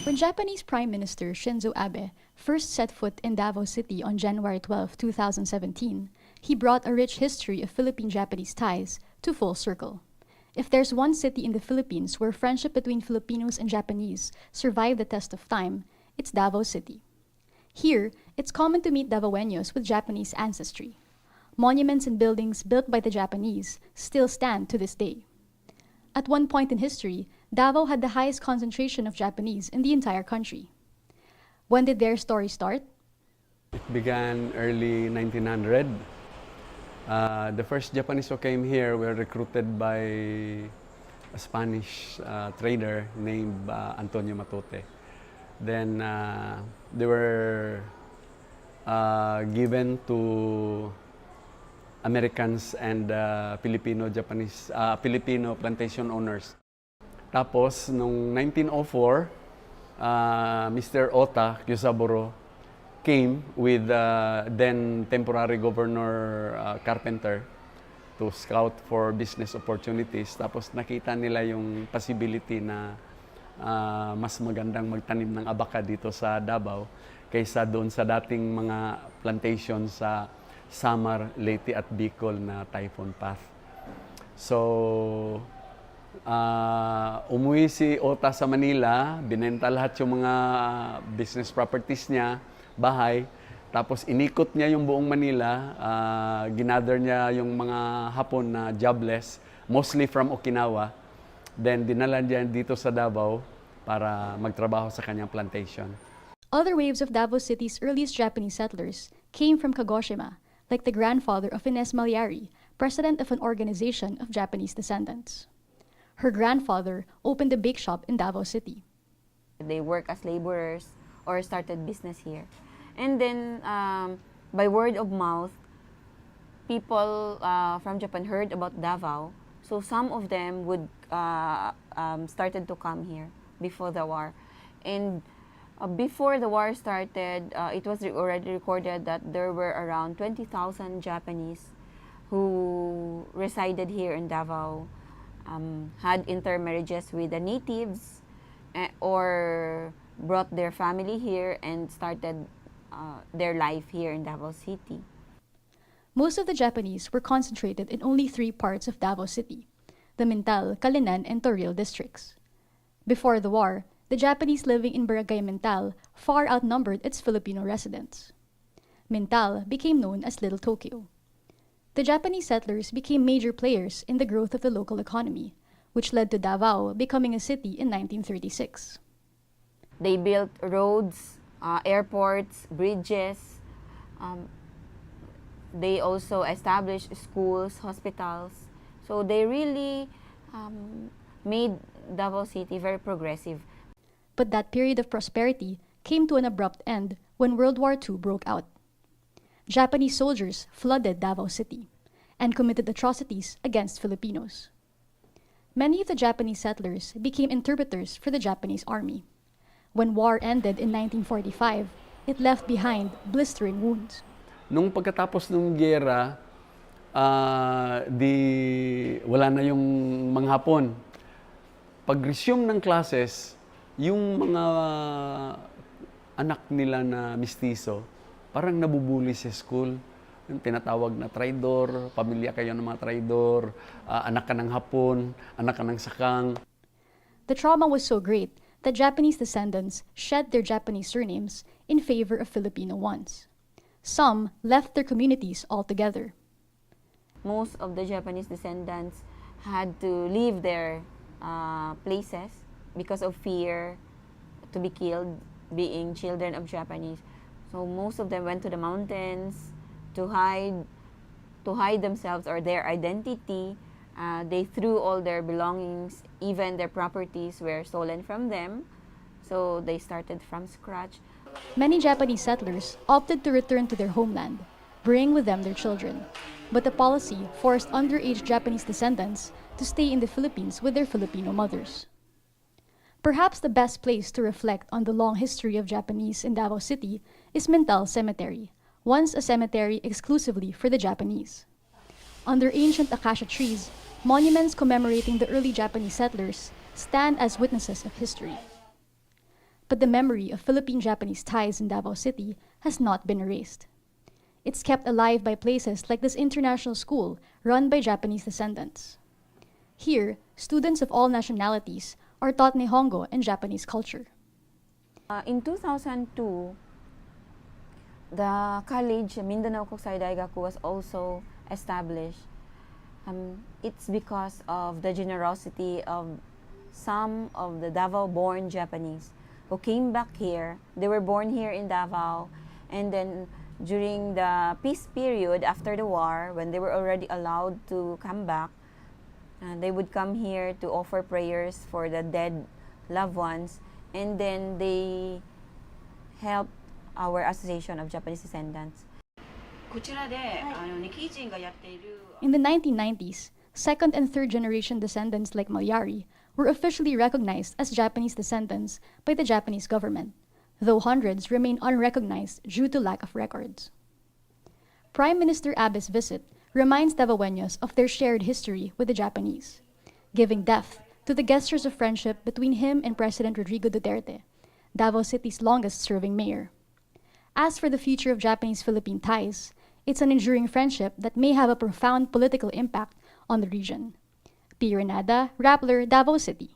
When Japanese Prime Minister Shinzo Abe first set foot in Davao City on January 12, 2017, he brought a rich history of Philippine-Japanese ties to full circle. If there's one city in the Philippines where friendship between Filipinos and Japanese survived the test of time, it's Davao City. Here, it's common to meet Davaoenos with Japanese ancestry. Monuments and buildings built by the Japanese still stand to this day. At one point in history, Davao had the highest concentration of Japanese in the entire country. When did their story start? It began early 1900. The first Japanese who came here were recruited by a Spanish trader named Antonio Matute. Then they were given to Americans and Filipino-Japanese, Filipino plantation owners. Tapos, noong 1904, Mr. Ota Kyusaburo came with then temporary governor Carpenter to scout for business opportunities. Tapos nakita nila yung possibility na mas magandang magtanim ng abaka dito sa Davao kaysa doon sa dating mga plantation sa Samar, Leyte at Bicol na Typhoon Path. So, umuwi si Ota sa Manila, binenta lahat yung mga business properties niya, bahay, tapos inikot niya yung buong Manila, ginather niya yung mga Hapon na jobless, mostly from Okinawa, then dinala niya dito sa Davao para magtrabaho sa kanyang plantation. Other waves of Davao City's earliest Japanese settlers came from Kagoshima, like the grandfather of Ines Malyari, president of an organization of Japanese descendants. Her grandfather opened a bake shop in Davao City. They work as laborers or started business here. And then, by word of mouth, people from Japan heard about Davao. So some of them would started to come here before the war. And before the war started, it was already recorded that there were around 20,000 Japanese who resided here in Davao, had intermarriages with the natives, or brought their family here and started their life here in Davao City. Most of the Japanese were concentrated in only 3 parts of Davao City, the Mintal, Calinan, and Toril districts. Before the war, the Japanese living in Barangay Mintal far outnumbered its Filipino residents. Mintal became known as Little Tokyo. The Japanese settlers became major players in the growth of the local economy, which led to Davao becoming a city in 1936. They built roads, airports, bridges. They also established schools, hospitals. So they really made Davao City very progressive. But that period of prosperity came to an abrupt end when World War II broke out. Japanese soldiers flooded Davao City and committed atrocities against Filipinos. Many of the Japanese settlers became interpreters for the Japanese army. When war ended in 1945, it left behind blistering wounds. Nung pagkatapos ng giyera, wala na yung mga Hapon. Pag-resume ng classes, yung mga anak nila na mistiso, parang nabubuli sa school. Yung tinatawag na traidor, pamilya kayo ng mga traidor, anak ka ng Hapon, anak ka ng Sakang. The trauma was so great that Japanese descendants shed their Japanese surnames in favor of Filipino ones. Some left their communities altogether. Most of the Japanese descendants had to leave their places because of fear to be killed, being children of Japanese. So most of them went to the mountains to hide themselves or their identity. They threw all their belongings, even their properties were stolen from them. So they started from scratch. Many Japanese settlers opted to return to their homeland, bring with them their children. But the policy forced underage Japanese descendants to stay in the Philippines with their Filipino mothers. Perhaps the best place to reflect on the long history of Japanese in Davao City is Mintal Cemetery, once a cemetery exclusively for the Japanese. Under ancient acacia trees, monuments commemorating the early Japanese settlers stand as witnesses of history. but the memory of Philippine-Japanese ties in Davao City has not been erased. It's kept alive by places like this international school run by Japanese descendants. Here, students of all nationalities are taught Nihongo and Japanese culture. In 2002, the college, Mindanao Kokusai Daigaku, was also established. It's because of the generosity of some of the Davao-born Japanese who came back here. They were born here in Davao, and then during the peace period after the war, when they were already allowed to come back, they would come here to offer prayers for the dead loved ones, and then they helped our Association of Japanese Descendants. In the 1990s, second and third generation descendants like Malyari were officially recognized as Japanese descendants by the Japanese government, though hundreds remain unrecognized due to lack of records. Prime Minister Abe's visit reminds Davaoenos of their shared history with the Japanese, giving depth to the gestures of friendship between him and President Rodrigo Duterte, Davao City's longest-serving mayor. As for the future of Japanese-Philippine ties, it's an enduring friendship that may have a profound political impact on the region. P. Renada, Rappler, Davao City.